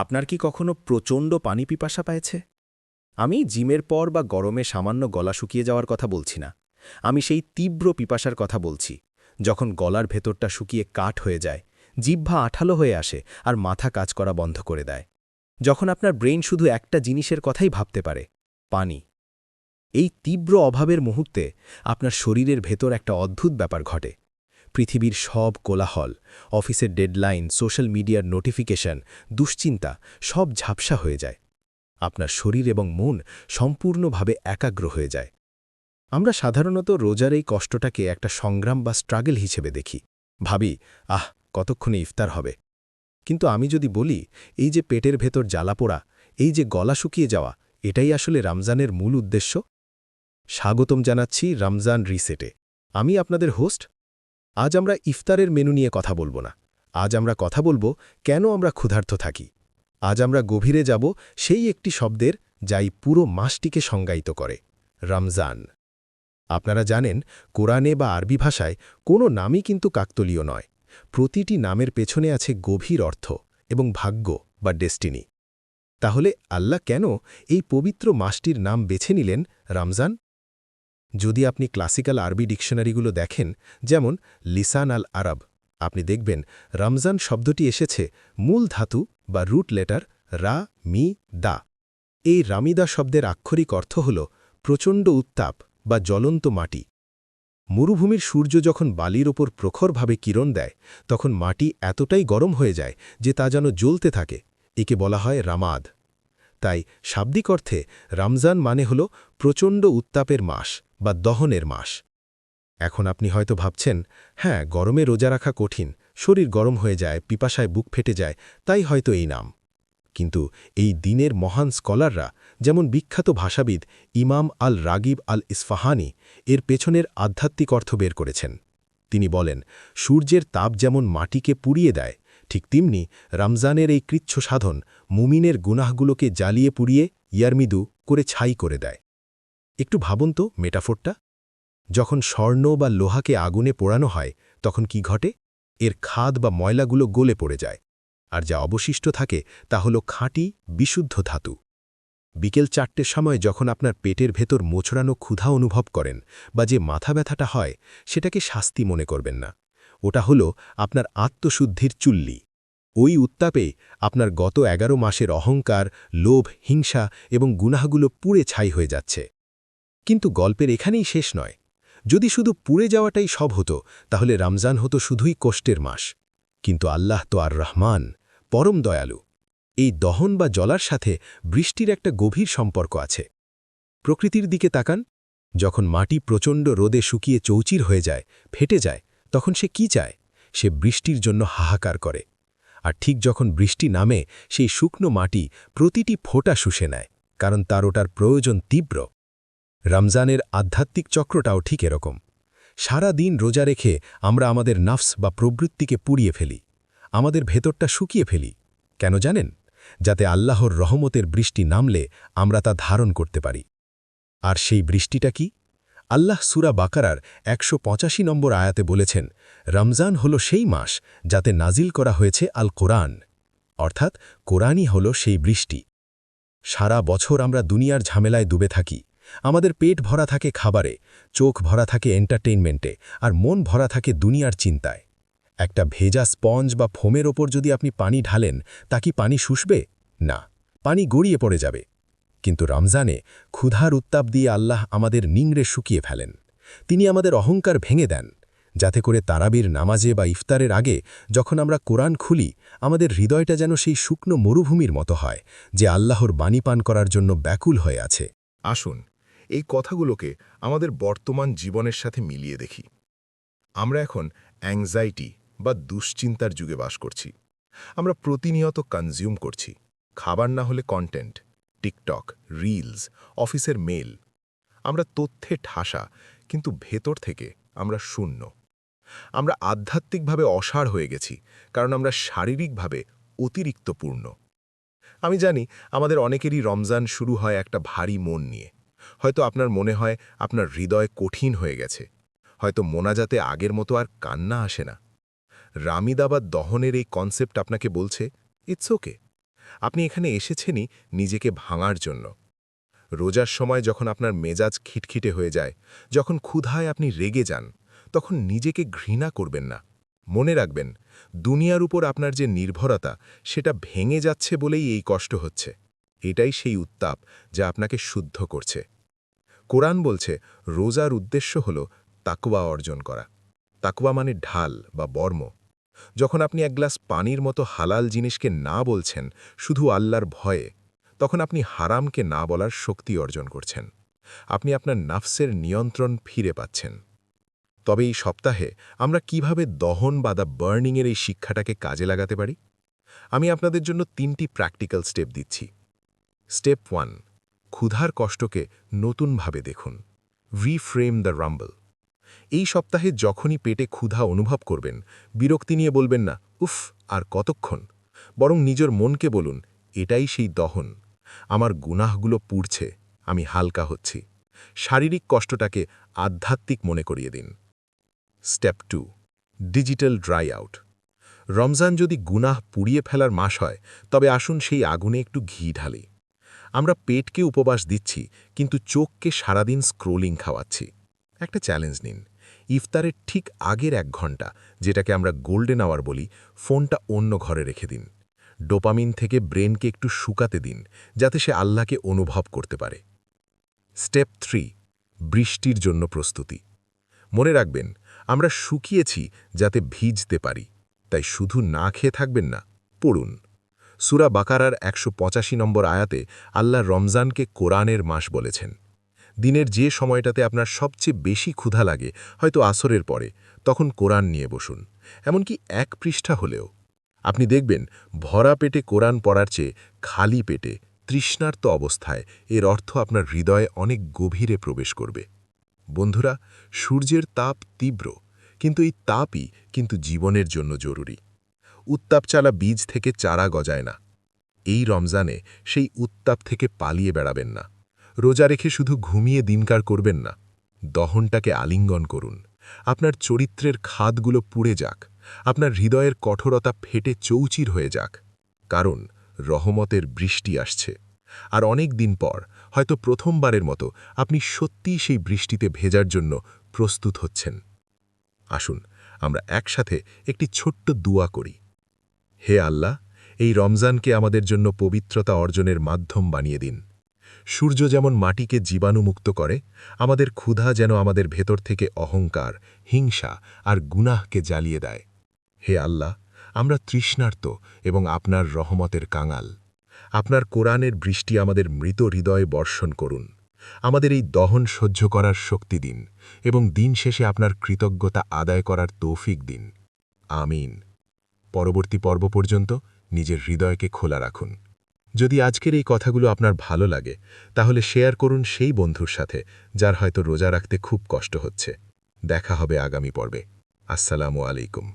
আপনার কি কখনো প্রচণ্ড পানি পিপাসা পেয়েছে? আমি জিমের পর বা গরমে সামান্য গলা শুকিয়ে যাওয়ার কথা বলছি না। আমি সেই তীব্র পিপাসার কথা বলছি, যখন গলার ভেতরটা শুকিয়ে কাঠ হয়ে যায়, জিহ্বা আঠালো হয়ে আসে আর মাথা কাজ করা বন্ধ করে দেয়। যখন আপনার ব্রেইন শুধু একটা জিনিসের কথাই ভাবতে পারে, পানি। এই তীব্র অভাবের মুহূর্তে আপনার শরীরের ভেতর একটা অদ্ভুত ব্যাপার ঘটে। পৃথিবীর সব কোলাহল, অফিসের ডেডলাইন, সোশ্যাল মিডিয়ার নোটিফিকেশন, দুশ্চিন্তা সব ঝাপসা হয়ে যায়। আপনার শরীর এবং মন সম্পূর্ণভাবে একাগ্র হয়ে যায়। আমরা সাধারণত রোজার এই কষ্টটাকে একটা সংগ্রাম বা স্ট্রাগল হিসেবে দেখি। ভাবি, কতক্ষণে ইফতার হবে। কিন্তু আমি যদি বলি, এই যে পেটের ভেতর জ্বালাপোড়া, এই যে গলা শুকিয়ে যাওয়া, এটাই আসলে রমজানের মূল উদ্দেশ্য। স্বাগতম জানাচ্ছি রমজান রিসেটে। আমি আপনাদের হোস্ট। আজ আমরা ইফতারের মেনু নিয়ে কথা বলবো না। আজ আমরা কথা বলবো কেন আমরা ক্ষুধার্ত থাকি। আজ আমরা গভীরে যাব সেই একটি শব্দের, যাই পুরো মাসটিকে সংজ্ঞায়িত করে, রমজান। আপনারা জানেন, কোরআনে বা আরবি ভাষায় কোনো নামই কিন্তু কাকতলীয় নয়। প্রতিটি নামের পেছনে আছে গভীর অর্থ এবং ভাগ্য বা ডেস্টিনি। তাহলে আল্লাহ কেন এই পবিত্র মাসটির নাম বেছে নিলেন রমজান? যদি আপনি ক্লাসিক্যাল আরবি ডিকশনারিগুলো দেখেন, যেমন লিসান আল আরব, আপনি দেখবেন রমজান শব্দটি এসেছে মূল ধাতু বা রুট লেটার রা মি দা। এই রামিদা শব্দের আক্ষরিক অর্থ হল প্রচণ্ড উত্তাপ বা জ্বলন্ত মাটি। মরুভূমির সূর্য যখন বালির ওপর প্রখরভাবে কিরণ দেয়, তখন মাটি এতটাই গরম হয়ে যায় যে তা যেন জ্বলতে থাকে। একে বলা হয় রামাদ। তাই শাব্দিক অর্থে রমজান মানে হল প্রচণ্ড উত্তাপের মাস বা দহনের মাস। এখন আপনি হয়তো ভাবছেন, হ্যাঁ, গরমে রোজা রাখা কঠিন, শরীর গরম হয়ে যায়, পিপাসায় বুক ফেটে যায়, তাই হয়তো এই নাম। কিন্তু এই দিনের মহান স্কলাররা, যেমন বিখ্যাত ভাষাবিদ ইমাম আল রাগিব আল ইসফাহানি, এর পেছনের আধ্যাত্মিক অর্থ বের করেছেন। তিনি বলেন, সূর্যের তাপ যেমন মাটিকে পুড়িয়ে দেয়, ঠিক তেমনি রমজানের এই কৃচ্ছ সাধন মুমিনের গুনাহগুলোকে জ্বালিয়ে পুড়িয়ে ইয়ারমিদু করে ছাই করে দেয়। একটু ভাবুন তো মেটাফোরটা। যখন স্বর্ণ বা লোহাকে আগুনে পোড়ানো হয়, তখন কি ঘটে? এর খাদ বা ময়লাগুলো গলে পড়ে যায়, আর যা অবশিষ্ট থাকে তা হল খাঁটি বিশুদ্ধ ধাতু। বিকেল 4টের সময় যখন আপনার পেটের ভেতর মোচড়ানো ক্ষুধা অনুভব করেন বা যে মাথা ব্যথাটা হয়, সেটাকে শাস্তি মনে করবেন না। ওটা হল আপনার আত্মশুদ্ধির চুল্লি। ওই উত্তাপে আপনার গত 11 মাসের অহংকার, লোভ, হিংসা এবং গুনাহগুলো পুড়ে ছাই হয়ে যাচ্ছে। কিন্তু গল্পের এখানেই শেষ নয়। যদি শুধু পুড়ে যাওয়াটাই সব হতো, তাহলে রমজান হতো শুধুই কষ্টের মাস। কিন্তু আল্লাহ তো আর রহমান, পরম দয়ালু। এই দহন বা জ্বলার সাথে বৃষ্টির একটা গভীর সম্পর্ক আছে। প্রকৃতির দিকে তাকান। যখন মাটি প্রচণ্ড রোদে শুকিয়ে চৌচির হয়ে যায়, ফেটে যায়, তখন সে কি চায়? সে বৃষ্টির জন্য হাহাকার করে। আর ঠিক যখন বৃষ্টি নামে, সেই শুকনো মাটি প্রতিটি ফোঁটা শুষে নেয়, কারণ তার ওটার প্রয়োজন তীব্র। রমজানের আধ্যাত্মিক চক্রটাও ঠিক এরকম। সারা দিন রোজা রেখে আমরা আমাদের নফস বা প্রবৃত্তিকে পুড়িয়ে ফেলি, আমাদের ভেতরটা শুকিয়ে ফেলি। কেন জানেন? যাতে আল্লাহর রহমতের বৃষ্টি নামলে আমরা তা ধারণ করতে পারি। আর সেই বৃষ্টিটা কি? আল্লাহ সূরা বাকারার 185 নম্বর আয়াতে বলেছেন, রমজান হল সেই মাস যাতে নাজিল করা হয়েছে আল কোরআন, অর্থাৎ কোরআনই হল সেই বৃষ্টি। সারা বছর আমরা দুনিয়ার ঝামেলায় ডুবে থাকি। আমাদের পেট ভরা থাকে খাবারে, চোখ ভরা থাকে এন্টারটেইনমেন্টে, আর মন ভরা থাকে দুনিয়ার চিন্তায়। একটা ভেজা স্পঞ্জ বা ফোমের ওপর যদি আপনি পানি ঢালেন, তা কি পানি শুষবে? না, পানি গড়িয়ে পড়ে যাবে। কিন্তু রমজানে ক্ষুধার উত্তাপ দিয়ে আল্লাহ আমাদের নিংড়ে শুকিয়ে ফেলেন। তিনি আমাদের অহংকার ভেঙে দেন, যাতে করে তারাবির নামাজে বা ইফতারের আগে যখন আমরা কোরআন খুলি, আমাদের হৃদয়টা যেন সেই শুকনো মরুভূমির মতো হয়, যে আল্লাহর বাণী পান করার জন্য ব্যাকুল হয়ে আছে। আসুন, এই কথাগুলোকে আমাদের বর্তমান জীবনের সাথে মিলিয়ে দেখি। আমরা এখন অ্যাংজাইটি বা দুশ্চিন্তার যুগে বাস করছি। আমরা প্রতিনিয়ত কনজিউম করছি। খাবার না হলে কন্টেন্ট, টিকটক, রিলস, অফিসের মেল। আমরা তথ্যে ঠাসা, কিন্তু ভেতর থেকে আমরা শূন্য। আমরা আধ্যাত্মিকভাবে অসাড় হয়ে গেছি, কারণ আমরা শারীরিকভাবে অতিরিক্ত পূর্ণ। আমি জানি, আমাদের অনেকেরই রমজান শুরু হয় একটা ভারী মন নিয়ে। হয়তো আপনার মনে হয় আপনার হৃদয় কঠিন হয়ে গেছে। হয়তো মোনাজাতে আগের মতো আর কান্না আসে না। রামিদাবাদ দহনের এই কনসেপ্ট আপনাকে বলছে, ইটস ওকে। আপনি এখানে এসেছেনই নিজেকে ভাঙার জন্য। রোজার সময় যখন আপনার মেজাজ খিটখিটে হয়ে যায়, যখন ক্ষুধায় আপনি রেগে যান, তখন নিজেকে ঘৃণা করবেন না। মনে রাখবেন, দুনিয়ার উপর আপনার যে নির্ভরতা, সেটা ভেঙে যাচ্ছে বলেই এই কষ্ট হচ্ছে। এটাই সেই উত্তাপ যা আপনাকে শুদ্ধ করছে। কোরআন বলছে, রোজার উদ্দেশ্য হল তাকওয়া অর্জন করা। তাকওয়া মানে ঢাল বা বর্ম। যখন আপনি এক গ্লাস পানির মতো হালাল জিনিসকে না বলছেন শুধু আল্লাহর ভয়ে, তখন আপনি হারামকে না বলার শক্তি অর্জন করছেন। আপনি আপনার নাফসের নিয়ন্ত্রণ ফিরে পাচ্ছেন। তবে এই সপ্তাহে আমরা কিভাবে দহন বা দ্য বার্নিংয়ের এই শিক্ষাটাকে কাজে লাগাতে পারি? আমি আপনাদের জন্য 3টি প্র্যাকটিক্যাল স্টেপ দিচ্ছি। স্টেপ 1, ক্ষুধার কষ্টকে নতুনভাবে দেখুন। Reframe the Rumble. এই সপ্তাহে যখনই পেটে ক্ষুধা অনুভব করবেন, বিরক্তি নিয়ে বলবেন না, উফ, আর কতক্ষণ। বরং নিজের মনকে বলুন, এটাই সেই দহন। আমার গুনাহগুলো পুড়ছে, আমি হালকা হচ্ছি। শারীরিক কষ্টটাকে আধ্যাত্মিক মনে করিয়ে দিন। Step 2, digital dry out. Ramzan যদি গুনাহ পুড়িয়ে ফেলার মাস হয়, তবে আসুন সেই আগুনে একটু ঘি ঢালি। আমরা পেটকে উপবাস দিচ্ছি, কিন্তু চোখকে সারাদিন স্ক্রোলিং খাওয়াচ্ছি। একটা চ্যালেঞ্জ নিন। ইফতারের ঠিক আগের 1 ঘন্টা, যেটাকে আমরা গোল্ডেন আওয়ার বলি, ফোনটা অন্য ঘরে রেখে দিন। ডোপামিন থেকে ব্রেনকে একটু শুকাতে দিন, যাতে সে আল্লাহকে অনুভব করতে পারে। স্টেপ 3, বৃষ্টির জন্য প্রস্তুতি। মনে রাখবেন, আমরা শুকিয়েছি যাতে ভিজতে পারি। তাই শুধু না খেয়ে থাকবেন না, পড়ুন। সূরা বাকারার 185 নম্বর আয়াতে আল্লাহ রমজানকে কোরআনের মাস বলেছেন। দিনের যে সময়টাতে আপনার সবচেয়ে বেশি ক্ষুধা লাগে, হয়তো আসরের পরে, তখন কোরআন নিয়ে বসুন। এমনকি 1 পৃষ্ঠা হলেও। আপনি দেখবেন, ভরা পেটে কোরআন পড়ার চেয়ে খালি পেটে তৃষ্ণার্ত অবস্থায় এর অর্থ আপনার হৃদয়ে অনেক গভীরে প্রবেশ করবে। বন্ধুরা, সূর্যের তাপ তীব্র, কিন্তু এই তাপই জীবনের জন্য জরুরি। উত্তাপচালা বীজ থেকে চারা গজায় না। এই রমজানে সেই উত্তাপ থেকে পালিয়ে বেড়াবেন না। রোজা রেখে শুধু ঘুমিয়ে দিনকার করবেন না, দহনটাকে আলিঙ্গন করুন। আপনার চরিত্রের খাদগুলো পুড়ে যাক, আপনার হৃদয়ের কঠোরতা ফেটে চৌচির হয়ে যাক। কারণ রহমতের বৃষ্টি আসছে। আর অনেক দিন পর, হয়তো প্রথমবারের মতো, আপনি সত্যিই সেই বৃষ্টিতে ভেজার জন্য প্রস্তুত হচ্ছেন। আসুন আমরা একসাথে একটি ছোট্ট দুয়া করি। হে আল্লাহ, এই রমজানকে আমাদের জন্য পবিত্রতা অর্জনের মাধ্যম বানিয়ে দিন। সূর্য যেমন মাটিকে জীবাণুমুক্ত করে, আমাদের ক্ষুধা যেন আমাদের ভেতর থেকে অহংকার, হিংসা আর গুনাহকে জ্বালিয়ে দেয়। হে আল্লাহ, আমরা তৃষ্ণার্ত এবং আপনার রহমতের কাঙাল। আপনার কোরআনের বৃষ্টি আমাদের মৃত হৃদয়ে বর্ষণ করুন। আমাদের এই দহন সহ্য করার শক্তি দিন এবং দিন শেষে আপনার কৃতজ্ঞতা আদায় করার তৌফিক দিন। আমিন। পরবর্তী পর্ব পর্যন্ত নিজের হৃদয়কে খোলা রাখুন। যদি আজকের এই কথাগুলো আপনার ভালো লাগে, তাহলে শেয়ার করুন সেই বন্ধুর সাথে যার হয়তো রোজা রাখতে খুব কষ্ট হচ্ছে। দেখা হবে আগামী পর্বে। আসসালামু আলাইকুম।